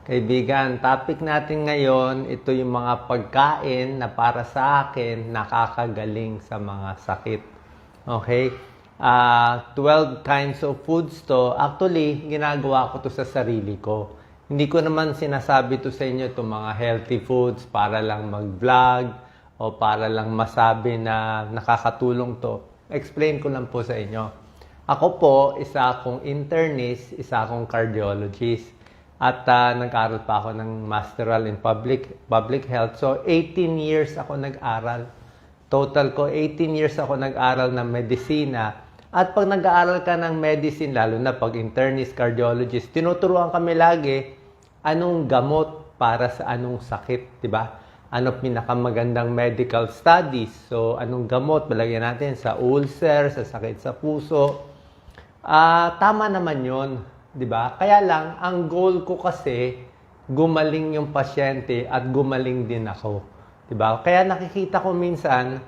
Kaibigan, topic natin ngayon, ito yung mga pagkain na para sa akin nakakagaling sa mga sakit. Okay? 12 kinds of foods to. Actually, ginagawa ko to sa sarili ko. Hindi ko naman sinasabi to sa inyo itong mga healthy foods para lang mag-vlog o para lang masabi na nakakatulong to. Explain ko lang po sa inyo. Ako po, isa akong internist, isa akong cardiologist. At nag-aral pa ako ng Masteral in Public Health. So, 18 years ako nag-aral. Total ko, 18 years ako nag-aral ng medisina. At pag nag-aaral ka ng medicine, lalo na pag internist, cardiologist, tinuturuan kami lagi anong gamot para sa anong sakit, di ba? Ano pinakamagandang medical studies. So, anong gamot balagyan natin sa ulcer, sa sakit sa puso. Tama naman yun. Diba? Kaya lang, ang goal ko kasi, gumaling yung pasyente at gumaling din ako. Diba? Kaya nakikita ko minsan,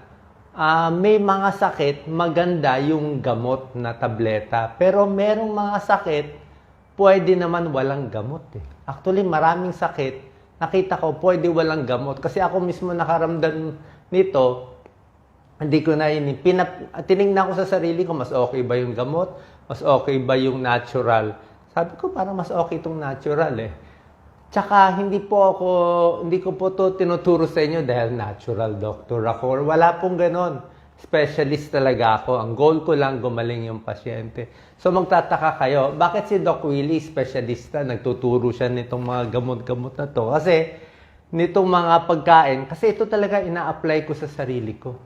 may mga sakit, maganda yung gamot na tableta. Pero merong mga sakit, pwede naman walang gamot. Actually, maraming sakit, nakita ko, pwede walang gamot. Kasi ako mismo nakaramdam nito, hindi ko na tinignan ko sa sarili ko, mas okay ba yung gamot? Mas okay ba yung natural? Sabi ko, parang mas okay itong natural eh. Tsaka, hindi ko po to tinuturo sa inyo dahil natural doctor ako. Wala pong ganon. Specialist talaga ako. Ang goal ko lang, gumaling yung pasyente. So, magtataka kayo, bakit si Doc Willie, specialista, nagtuturo siya nitong mga gamot-gamot na to? Kasi, nitong mga pagkain, kasi ito talaga ina-apply ko sa sarili ko.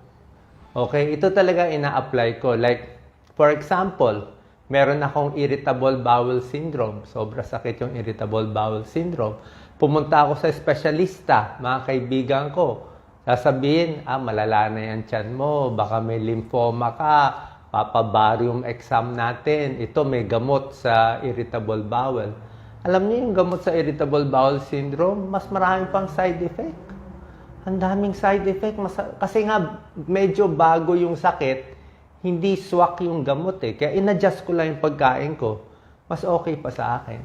Okay? Ito talaga ina-apply ko. Like, for example, meron akong irritable bowel syndrome. Sobra sakit yung irritable bowel syndrome. Pumunta ako sa espesyalista, mga kaibigan ko. Sasabihin, malala na yan tiyan mo, baka may lymphoma ka, papabarium exam natin. Ito may gamot sa irritable bowel. Alam niyo yung gamot sa irritable bowel syndrome, mas maraming pang side effect. Ang daming side effect. Kasi nga, medyo bago yung sakit, hindi swak yung gamot eh. Kaya in-adjust ko lang yung pagkain ko. Mas okay pa sa akin.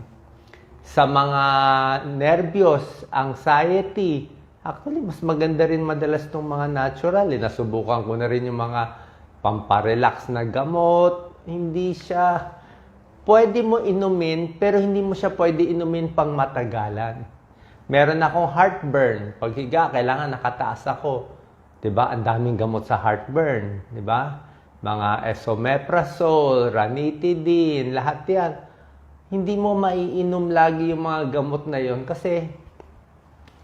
Sa mga nervyos, anxiety, actually, mas maganda rin madalas itong mga natural. Nasubukan ko na rin yung mga pamparelax na gamot. Hindi siya, pwede mo inumin, pero hindi mo siya pwede inumin pang matagalan. Meron akong heartburn. Paghiga, kailangan nakataas ako. Diba? Ang daming gamot sa heartburn. Diba? Mga esomeprazole, ranitidine, lahat yan. Hindi mo maiinom lagi yung mga gamot na yon kasi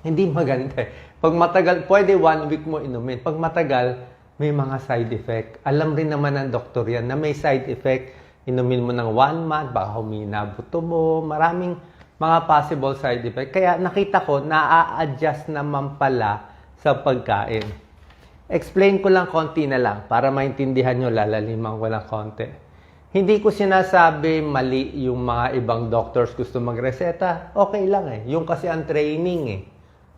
hindi maganda. Pag matagal, pwede 1 week mo inumin. Pag matagal, may mga side effect. Alam rin naman ng doktor yan na may side effect. Inumin mo ng 1 month, baka humina buto mo. Maraming mga possible side effect. Kaya nakita ko, na-a-adjust naman pala sa pagkain. Explain ko lang konti na lang para maintindihan nyo, lalaliman ko lang konti. Hindi ko sinasabi mali yung mga ibang doctors gusto magreseta. Okay lang eh. Yung kasi ang training eh.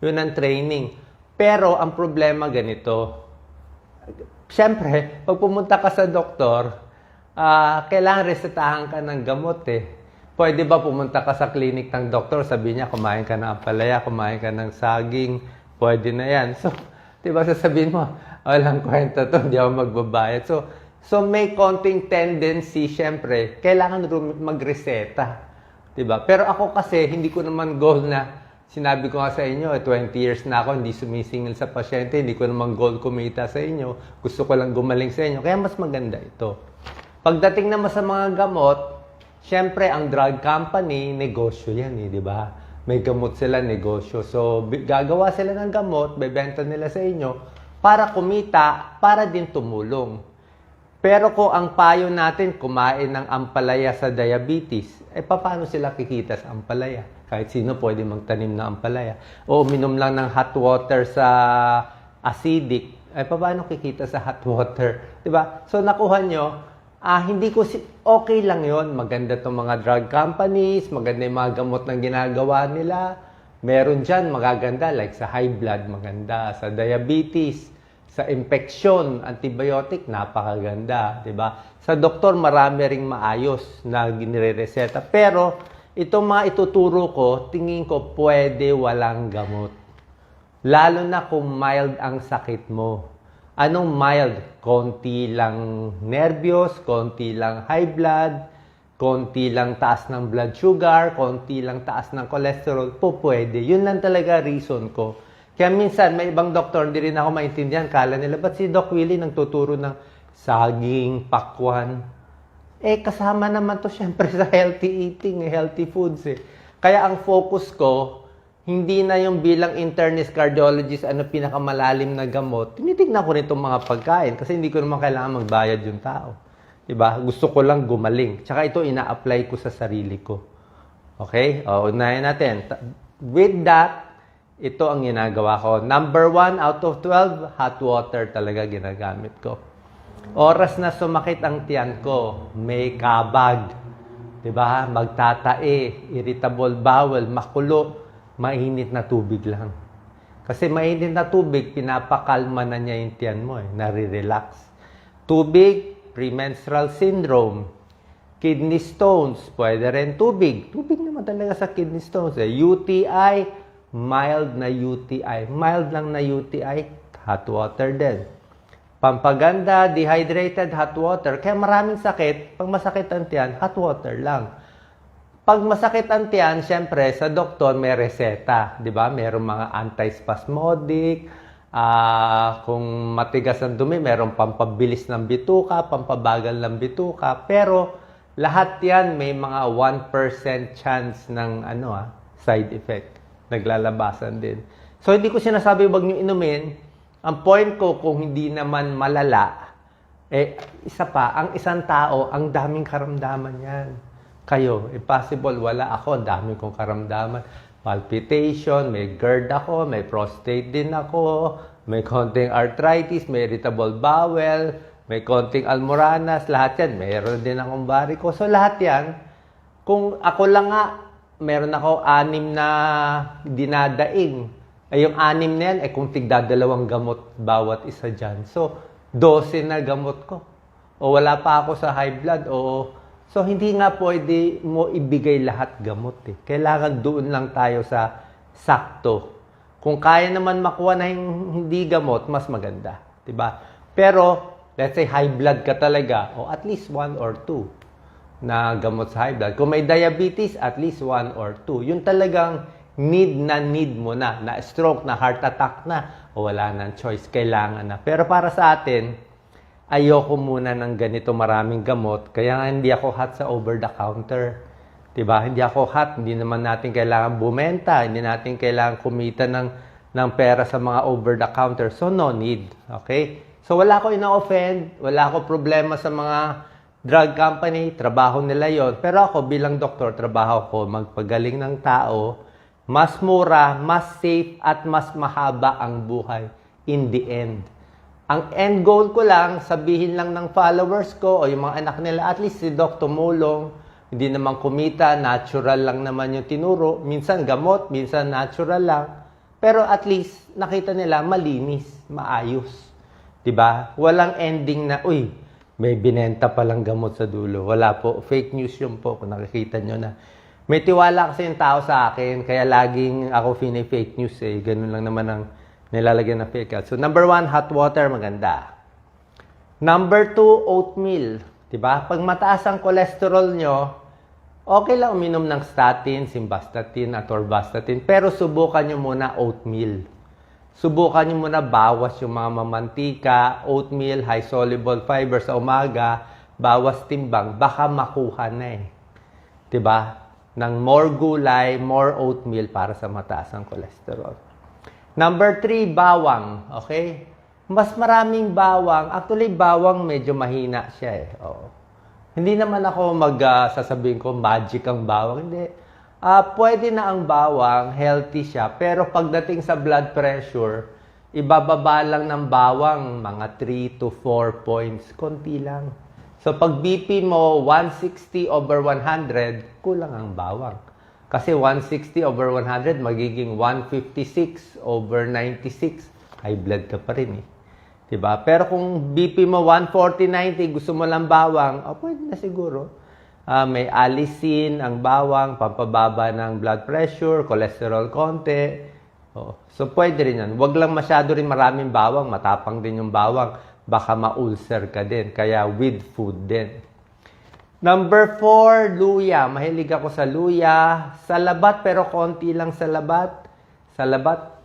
Yun ang training. Pero ang problema ganito. Siyempre, pag pumunta ka sa doktor, kailangan resetahan ka ng gamot eh. Pwede ba pumunta ka sa clinic ng doktor, sabi niya, kumain ka ng ampalaya, kumain ka ng saging, pwede na yan. So, diba sasabihin mo, walang kwenta to, hindi ako magbabayad. So may konting tendency, syempre, kailangan magreseta. Diba? Pero ako kasi, hindi ko naman goal na, sinabi ko nga sa inyo, 20 years na ako, hindi sumisingil sa pasyente, hindi ko naman goal kumita sa inyo, gusto ko lang gumaling sa inyo, kaya mas maganda ito. Pagdating naman sa mga gamot, syempre, ang drug company, negosyo yan di ba? May gamot sila, negosyo. So, gagawa sila ng gamot, bebenta nila sa inyo para kumita, para din tumulong. Pero kung ang payo natin, kumain ng ampalaya sa diabetes, paano sila kikita sa ampalaya? Kahit sino pwede magtanim ng ampalaya. O uminom lang ng hot water sa acidic, paano kikita sa hot water? Diba? So, nakuha nyo, okay lang yon. Maganda itong mga drug companies, maganda yung mga gamot na ginagawa nila. Meron dyan, magaganda, like sa high blood, maganda. Sa diabetes, sa infection, antibiotic, napakaganda. Diba? Sa doktor, marami ring maayos na ginireseta. Pero, itong mga ituturo ko, tingin ko pwede walang gamot. Lalo na kung mild ang sakit mo. Anong mild? Konti lang nervyos, konti lang high blood, konti lang taas ng blood sugar, konti lang taas ng cholesterol, pwede. Yun lang talaga reason ko. Kaya minsan, may ibang doktor, hindi rin ako maintindihan. Kala nila, ba't si Doc Willie nagtuturo ng saging, pakwan? Kasama naman to syempre sa healthy eating, healthy foods Kaya ang focus ko, hindi na yung bilang internist cardiologist, ano pinakamalalim na gamot. Tinitignan ko rin itong mga pagkain kasi hindi ko naman kailangan magbayad yung tao. Diba? Gusto ko lang gumaling. Tsaka ito, ina-apply ko sa sarili ko. Okay? Unahin natin. With that, ito ang ginagawa ko. Number 1 out of 12, hot water talaga ginagamit ko. Oras na sumakit ang tiyan ko, may kabag, diba? Magtatae, irritable bowel, makulo, mainit na tubig lang. Kasi mainit na tubig, pinapakalma na niya yung tiyan mo, nare-relax. Tubig, premenstrual syndrome, kidney stones, pwede rin tubig. Tubig naman talaga sa kidney stones. UTI, mild na UTI. Mild lang na UTI, hot water din. Pampaganda, dehydrated, hot water. Kaya maraming sakit, pag masakit ang tiyan, hot water lang. Pag masakit ang tiyan, syempre, sa doktor may reseta. Di ba? Merong mga antispasmodic. Kung matigas ang dumi, merong pampabilis ng bituka, pampabagal ng bituka. Pero lahat yan may mga 1% chance ng side effect. Naglalabasan din. So, hindi ko sinasabi wag nyo inumin. Ang point ko, kung hindi naman malala, isa pa, ang isang tao, ang daming karamdaman yan. Kayo, possible, wala ako, dami kong karamdaman. Palpitation, may GERD ako, may prostate din ako, may konting arthritis, may irritable bowel, may konting almoranas, lahat yan. Mayroon din akong varicose. So, lahat yan, kung ako lang nga, meron ako 6 na dinadaing. Yung 6 na yan, kung tigdadalawang gamot bawat isa dyan. So, 12 na gamot ko. O wala pa ako sa high blood. So, hindi nga pwede mo ibigay lahat gamot. Kailangan doon lang tayo sa sakto. Kung kaya naman makuha na hindi gamot, mas maganda. Diba? Pero, let's say high blood ka talaga, o at least 1 or 2 na gamot sa high blood. Kung may diabetes, at least 1 or 2. Yun talagang need mo na stroke, na heart attack na, o wala nang choice, kailangan na. Pero para sa atin, ayoko muna ng ganito maraming gamot, kaya nga hindi ako hot sa over-the-counter. Diba? Hindi ako hot, hindi naman natin kailangan bumenta, hindi natin kailangan kumita ng pera sa mga over-the-counter. So, no need. Okay? So, wala ko ina-offend, wala ko problema sa mga drug company, trabaho nila yon. Pero ako bilang doktor, trabaho ko magpagaling ng tao, mas mura, mas safe, at mas mahaba ang buhay in the end. Ang end goal ko lang, sabihin lang ng followers ko o yung mga anak nila, at least si Doc tumulong, hindi naman kumita, natural lang naman yung tinuro. Minsan gamot, minsan natural lang. Pero at least nakita nila malinis, maayos. Diba? Walang ending na, may binenta palang gamot sa dulo. Wala po. Fake news yun po kung nakikita nyo na. May tiwala kasi yung tao sa akin, kaya laging ako fake news Ganun lang naman ang nilalagyan ng fake health. So, number 1, hot water, maganda. Number 2, oatmeal. Diba? Pag mataas ang cholesterol nyo, okay lang uminom ng statin, simvastatin, atorvastatin, pero subukan nyo muna oatmeal. Subukan nyo muna bawas yung mga mamantika, oatmeal, high soluble fiber sa umaga, bawas timbang, baka makuha na Diba? Ng more gulay, more oatmeal para sa mataas ang cholesterol. Number 3, bawang. Okay? Mas maraming bawang. Actually, bawang medyo mahina siya Hindi naman ako sasabihin ko magic ang bawang. Hindi. Pwede na ang bawang, healthy siya. Pero pagdating sa blood pressure, ibababa lang ng bawang mga 3 to 4 points. Konti lang. So, pag BP mo 160 over 100, kulang ang bawang. Kasi 160 over 100, magiging 156 over 96. High blood ka pa rin Diba? Pero kung BP mo 140-90, gusto mo lang bawang, pwede na siguro. May allicin, ang bawang, pampababa ng blood pressure, cholesterol konti. So, pwede rin yan. Huwag lang masyado rin maraming bawang. Matapang din yung bawang. Baka ma-ulcer ka din. Kaya with food din. Number 4, luya. Mahilig ako sa luya. Sa labat, pero konti lang sa labat. Sa labat,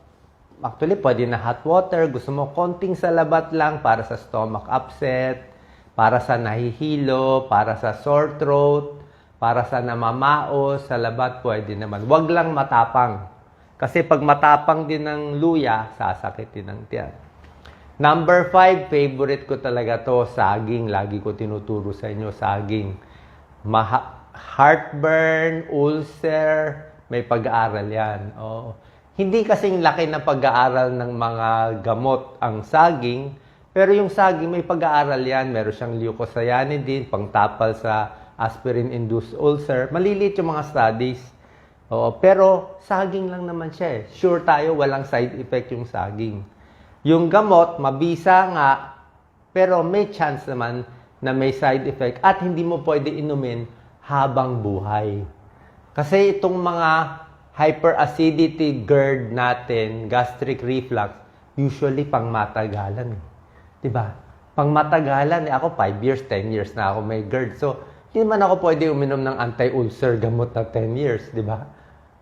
actually, pwede na hot water. Gusto mo konting sa labat lang para sa stomach upset, para sa nahihilo, para sa sore throat, para sa namamaos. Sa labat, pwede naman. Huwag lang matapang. Kasi pag matapang din ng luya, sasakit din ang tiyan. Number 5, favorite ko talaga to, saging. Lagi ko tinuturo sa inyo, saging. Heartburn, ulcer, may pag-aaral yan. Hindi kasing laki na pag-aaral ng mga gamot ang saging, pero yung saging may pag-aaral yan. Meron siyang leucocyanidin, pangtapal sa aspirin-induced ulcer. Maliliit yung mga studies. Pero saging lang naman siya eh. Sure tayo, walang side effect yung saging. Yung gamot, mabisa nga, pero may chance naman na may side effect at hindi mo pwede inumin habang buhay. Kasi itong mga hyperacidity GERD natin, gastric reflux, usually pang matagalan. Diba? Pang matagalan, ako 5 years, 10 years na ako may GERD. So, hindi man ako pwede uminom ng anti-ulcer gamot na 10 years, diba?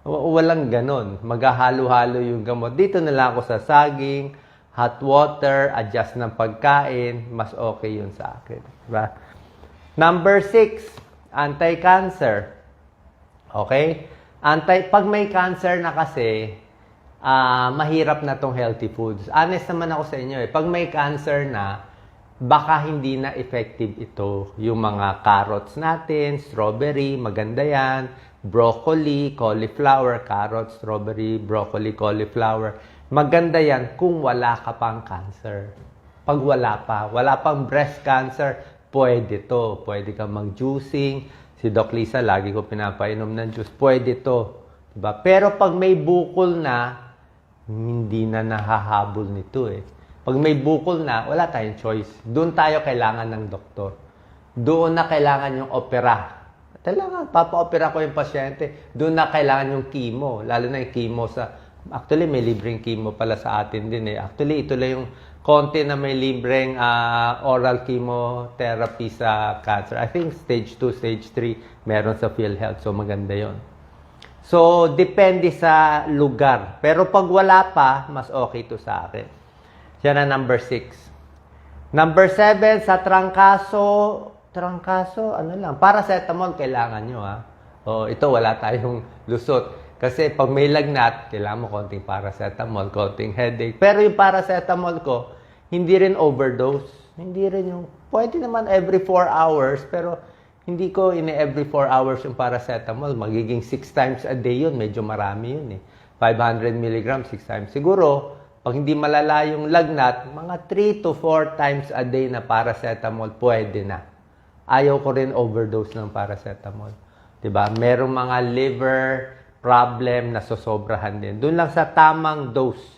Walang ganon. Maghahalo-halo yung gamot. Dito na lang ako sa saging, hot water, adjust ng pagkain. Mas okay yun sa akin. Diba? Number 6, anti-cancer. Okay? Pag may cancer na kasi, mahirap na tong healthy foods. Honest naman ako sa inyo eh. Pag may cancer na, baka hindi na effective ito. Yung mga carrots natin, strawberry, maganda yan. Broccoli, cauliflower, carrots, strawberry, broccoli, cauliflower. Maganda yan kung wala ka pang cancer. Pag wala pang breast cancer, pwede to. Pwede kang mag-juicing. Si Doc Lisa, lagi ko pinapainom ng juice. Pwede to. Diba? Pero pag may bukol na, hindi na nahahabol nito eh. Pag may bukol na, wala tayong choice. Doon tayo kailangan ng doktor. Doon na kailangan yung opera. Kailangan, papa-opera ko yung pasyente. Doon na kailangan yung chemo. Lalo na yung chemo actually, may libreng chemo pala sa atin din eh. Actually, ito lang yung konti na may libreng oral chemotherapy sa cancer. I think stage 2, stage 3, meron sa PhilHealth. So, maganda yon. So, depende sa lugar. Pero pag wala pa, mas okay to sa akin. Yan na number 6. Number 7, sa trangkaso, paracetamol kailangan nyo ha. Ito wala tayong lusot. Kasi pag may lagnat, kailangan mo konting paracetamol, konting headache. Pero yung paracetamol ko, hindi rin overdose. Hindi rin yung, pwede naman every 4 hours, pero hindi ko every 4 hours yung paracetamol. Magiging 6 times a day yun. Medyo marami yun eh. 500 mg, 6 times. Siguro, pag hindi malala yung lagnat, mga 3 to 4 times a day na paracetamol, pwede na. Ayaw ko rin overdose ng paracetamol. Diba? Merong mga liver problem na sosobrahan din. Doon lang sa tamang dose.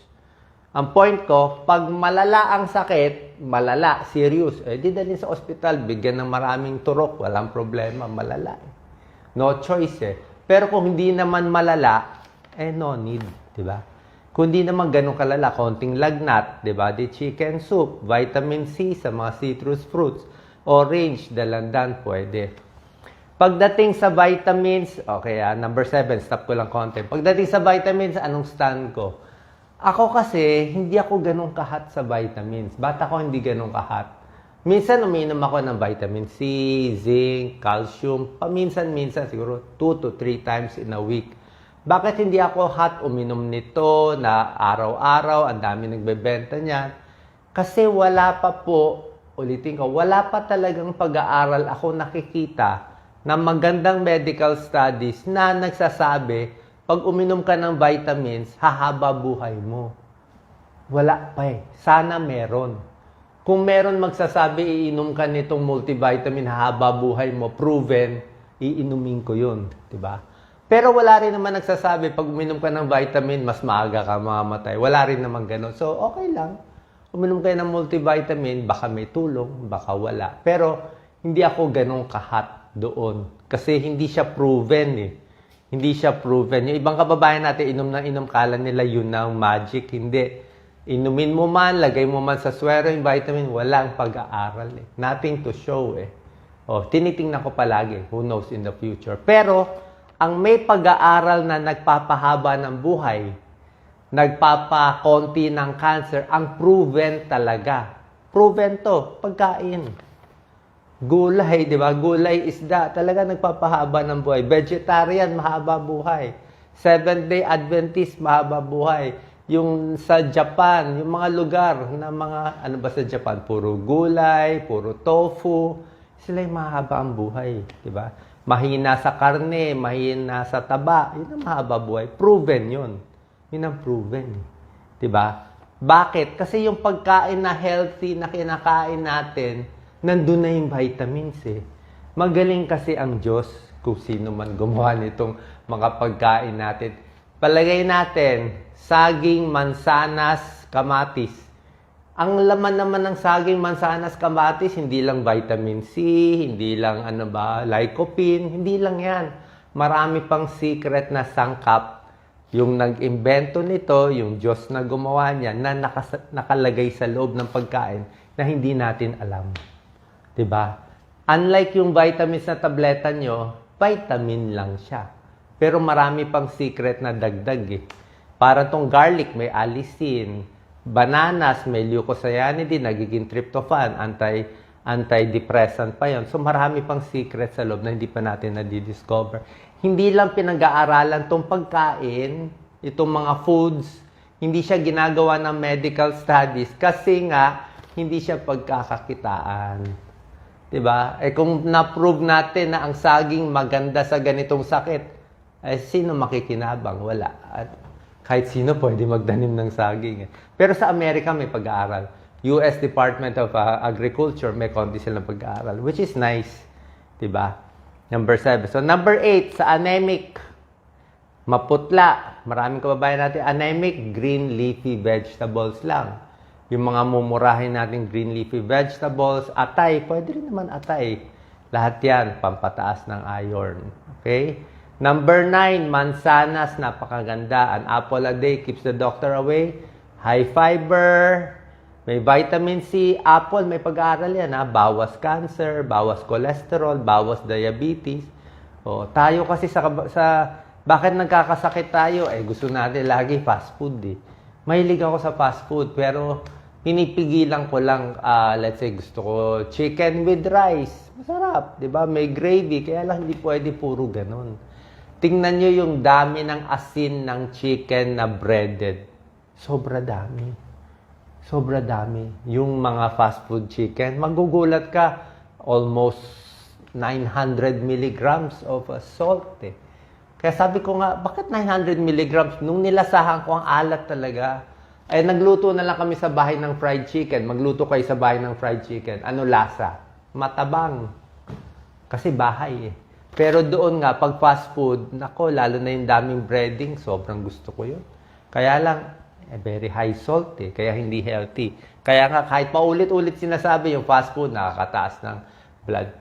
Ang point ko, pag malala ang sakit, malala, serious, di dalhin sa ospital, bigyan ng maraming turok, walang problema, malala. No choice eh. Pero kung hindi naman malala, no need. Diba? Kung hindi naman ganun kalala, konting lagnat, diba? Di chicken soup, vitamin C sa mga citrus fruits, orange, dalandan, pwede. Pagdating sa vitamins, okay, number 7, stop ko lang konti. Pagdating sa vitamins, anong stand ko? Ako kasi, hindi ako ganun kahat sa vitamins. Ba't ako hindi ganun kahat? Minsan, uminom ako ng vitamin C, zinc, calcium. Paminsan-minsan, siguro 2 to 3 times in a week. Bakit hindi ako hot uminom nito na araw-araw, ang dami nagbebenta niyan? Kasi wala pa po, ulitin ko, wala pa talagang pag-aaral ako nakikita na magandang medical studies na nagsasabi, pag uminom ka ng vitamins, hahaba buhay mo. Wala pa eh. Sana meron. Kung meron magsasabi, iinom ka nitong multivitamin, hahaba buhay mo, proven, iinumin ko yun. Diba? Pero wala rin naman nagsasabi, pag uminom ka ng vitamin, mas maaga ka mamamatay. Wala rin naman ganun. So, okay lang. Uminom kayo ng multivitamin, baka may tulong, baka wala. Pero, hindi ako ganun kahat doon. Kasi hindi siya proven eh. Hindi siya proven. Yung ibang kababayan natin, inom na inom, kala nila yun na ang magic. Hindi. Inumin mo man, lagay mo man sa swero yung vitamin, walang pag-aaral eh. Nothing to show eh. O, tinitingnan ko palagi. Who knows in the future. Pero, ang may pag-aaral na nagpapahaba ng buhay, nagpapakonti ng cancer, ang proven talaga. Proven to, pagkain. Gulay, di ba? Gulay, isda, talaga nagpapahaba ng buhay. Vegetarian, mahaba buhay. Seventh-day Adventist, mahaba buhay. Yung sa Japan, yung mga lugar na mga, ano ba sa Japan? Puro gulay, puro tofu. Sila yung mahaba ang buhay, di ba? Mahina sa karne, mahina sa taba. Yun ang mahaba buhay. Proven yun. Yun ang proven. Di ba? Bakit? Kasi yung pagkain na healthy na kinakain natin, nandun na yung vitamins eh. Magaling kasi ang Diyos kung sino man gumawa nitong mga pagkain natin. Palagay natin, saging, mansanas, kamatis. Ang laman naman ng saging, mansanas, kamatis, hindi lang vitamin C, hindi lang lycopene, hindi lang yan. Marami pang secret na sangkap. Yung nag-imbento nito, yung Diyos na gumawa niya, na nakalagay sa loob ng pagkain na hindi natin alam. Diba? Unlike yung vitamins na tableta nyo, vitamin lang siya. Pero marami pang secret na dagdag eh. Para tong garlic, may allicin. Bananas, may leucocyanidin, nagiging tryptophan, antidepressant pa yon. So marami pang secret sa loob na hindi pa natin na-discover. Hindi lang pinag-aaralan tong pagkain, itong mga foods, hindi siya ginagawa ng medical studies kasi nga hindi siya pagkakakitaan. Diba? Eh kung na-prove natin na ang saging maganda sa ganitong sakit, eh sino makikinabang? Wala. At kahit sino pwede magdanim ng saging. Pero sa Amerika may pag-aaral. US Department of Agriculture may konti silang pag-aaral, which is nice. Diba? Number 7. So number 8, sa anemic, maputla. Maraming kababayan natin, anemic, green leafy vegetables lang. Yung mga mumurahin natin green leafy vegetables, atay, pwede rin naman atay. Lahat yan, pampataas ng iron. Okay? Number 9, mansanas, napakaganda. An apple a day keeps the doctor away. High fiber, may vitamin C. Apple, may pag-aaral yan. Bawas cancer, bawas cholesterol, bawas diabetes. O, tayo kasi bakit nagkakasakit tayo? Eh, gusto natin lagi fast food eh. Mahilig ako sa fast food, pero pinipigilan ko lang, let's say, gusto ko chicken with rice. Masarap, di ba? May gravy, kaya lang hindi pwede puro ganun. Tingnan nyo yung dami ng asin ng chicken na breaded. Sobra dami. Sobra dami. Yung mga fast food chicken, magugulat ka, almost 900 milligrams of salt eh. Kaya sabi ko nga, bakit 900 milligrams? Nung nilasahan ko, ang alat talaga. Eh, nagluto na lang kami sa bahay ng fried chicken. Magluto kayo sa bahay ng fried chicken. Ano lasa? Matabang. Kasi bahay eh. Pero doon nga, pag fast food, nako, lalo na yung daming breading, sobrang gusto ko yun. Kaya lang, very high salt eh. Kaya hindi healthy. Kaya nga, kahit paulit-ulit sinasabi, yung fast food, nakakataas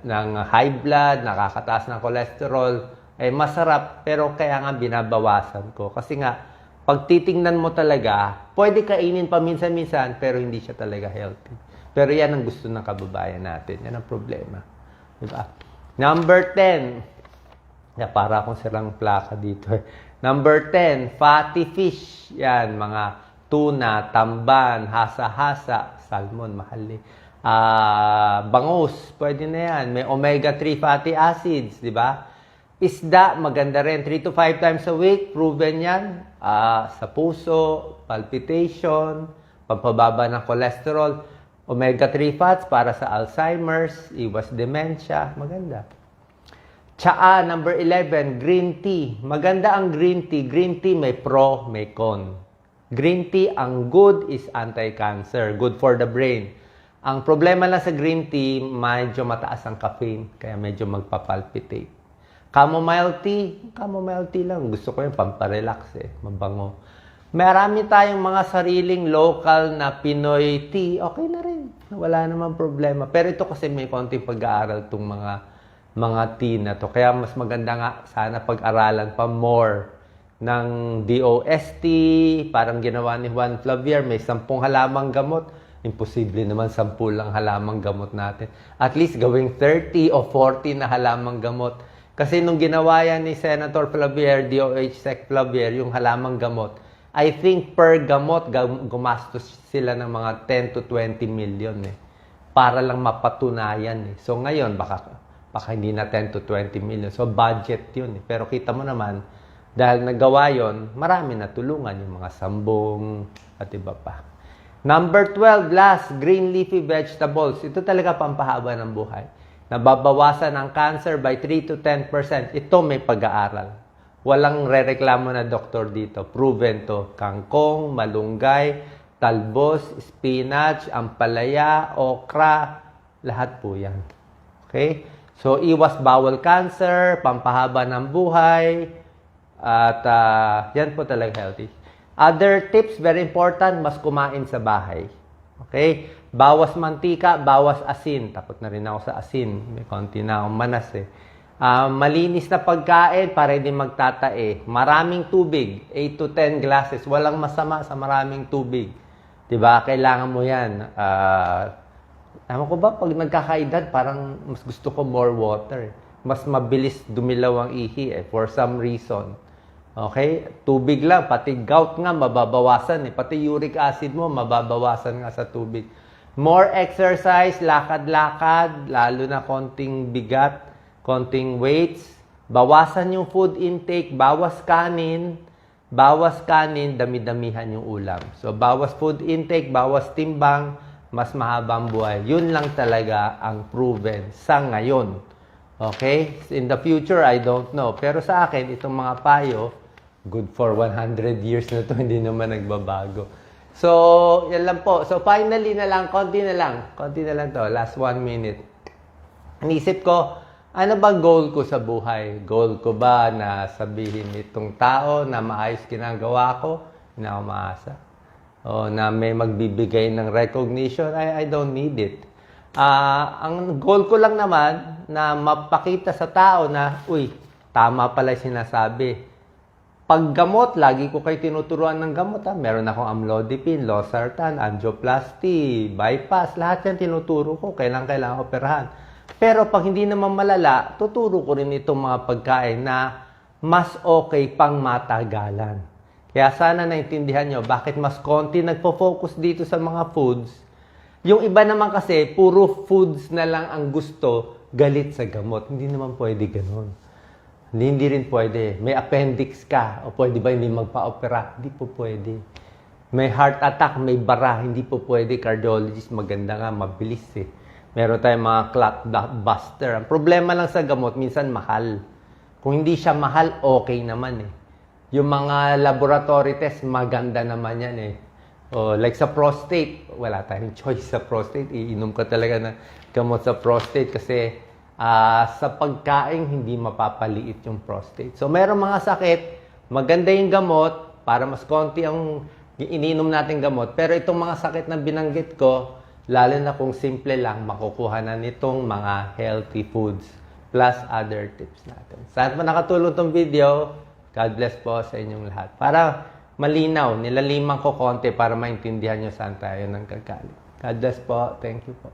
ng high blood, nakakataas ng cholesterol. Eh, masarap, pero kaya nga binabawasan ko. Kasi nga, pag titingnan mo talaga, pwede kainin pa minsan-minsan, pero hindi siya talaga healthy. Pero yan ang gusto ng kababayan natin. Yan ang problema. Diba? Number 10. Para akong sirang plaka dito. Number 10, fatty fish. Yan, mga tuna, tamban, hasa-hasa, salmon, mahal eh. Bangus, pwede na yan. May omega-3 fatty acids, di ba? Isda, maganda rin. 3 to 5 times a week, proven yan. Sa puso, palpitation, pampababa ng cholesterol. Omega-3 fats para sa Alzheimer's, iwas dementia. Maganda. Tsaa, number 11, green tea. Maganda ang green tea. Green tea may pro, may con. Green tea, ang good is anti-cancer. Good for the brain. Ang problema lang sa green tea, medyo mataas ang caffeine. Kaya medyo magpapalpitate. Chamomile tea lang. Gusto ko yung pamparelax eh. Mabango. Marami tayong mga sariling local na Pinoy tea. Okay na rin. Wala namang problema. Pero ito kasi may konting pag-aaral itong mga mga tea na to. Kaya mas maganda nga sana pag-aralan pa more ng DOST, parang ginawa ni Juan Flavier, may 10 halamang gamot. Imposible naman 10 lang halamang gamot natin. At least gawing 30 o 40 na halamang gamot. Kasi nung ginawa yan ni Senator Flavier, DOH Sec Flavier, yung halamang gamot, I think per gamot, gumastos sila ng mga 10 to 20 million para lang mapatunayan. So ngayon, baka hindi na 10 to 20 million. So budget yun. Pero kita mo naman, dahil nagawa yon, marami natulungan yung mga sambong at iba pa. Number 12, last, green leafy vegetables. Ito talaga pampahaba ng buhay. Nababawasan ang cancer by 3 to 10%. Ito may pag-aaral. Walang rereklamo na doktor dito. Proven to. Kangkong, malunggay, talbos, spinach, ampalaya, okra, lahat po yan. Okay? So, iwas bowel cancer, pampahaba ng buhay, at yan po talaga healthy. Other tips, very important, mas kumain sa bahay. Okay? Bawas mantika, bawas asin. Takot na rin ako sa asin. May konti na akong manas malinis na pagkain para hindi magtatae. Maraming tubig, 8 to 10 glasses. Walang masama sa maraming tubig. Diba? Kailangan mo yan. Tama ko ba? Pag nagkakaedad, parang mas gusto ko more water. Mas mabilis dumilaw ang ihi for some reason. Okay? Tubig lang. Pati gout nga, mababawasan Pati uric acid mo, mababawasan nga sa tubig. More exercise, lakad-lakad, lalo na konting bigat, konting weights. Bawasan yung food intake, bawas kanin, dami-damihan yung ulam. So, bawas food intake, bawas timbang, mas mahabang buhay. Yun lang talaga ang proven sa ngayon. Okay? In the future, I don't know. Pero sa akin, itong mga payo, good for 100 years na to, hindi naman nagbabago. So, yan lang po. So, finally na lang, konti na lang to, last 1 minute. Inisip ko, ano ba goal ko sa buhay? Goal ko ba na sabihin itong tao na maayos ginagawa ko? Hindi ako maasa. O na may magbibigay ng recognition? I don't need it. Ang goal ko lang naman na mapakita sa tao na, uy, tama pala sinasabi. Paggamot, lagi ko kayo tinuturuan ng gamot. Meron akong amlodipine, losartan, angioplasty, bypass. Lahat yan tinuturo ko. Kailangan operahan. Pero pag hindi naman malala, tuturo ko rin itong mga pagkain na mas okay pang matagalan. Kaya sana naintindihan nyo bakit mas konti nagpo-focus dito sa mga foods. Yung iba naman kasi, puro foods na lang ang gusto, galit sa gamot. Hindi naman pwede ganun. Hindi rin pwede. May appendix ka, o pwede ba hindi magpa-opera? Hindi po pwede. May heart attack, may bara, hindi po pwede. Cardiologist, maganda nga, mabilis Meron tayong mga clot buster. Ang problema lang sa gamot, minsan mahal. Kung hindi siya mahal, okay naman Yung mga laboratory test, maganda naman yan O, like sa prostate, wala tayong choice sa prostate. Iinom ka talaga ng gamot sa prostate kasi sa pagkain, hindi mapapaliit yung prostate. So, meron mga sakit, maganda yung gamot para mas konti ang ininom natin gamot. Pero itong mga sakit na binanggit ko, lalo na kung simple lang, makukuha na nitong mga healthy foods plus other tips natin. Sana po nakatulong itong video. God bless po sa inyong lahat. Para malinaw, nilaliman ko konti para maintindihan nyo saan tayo nang gagaling. God bless po. Thank you po.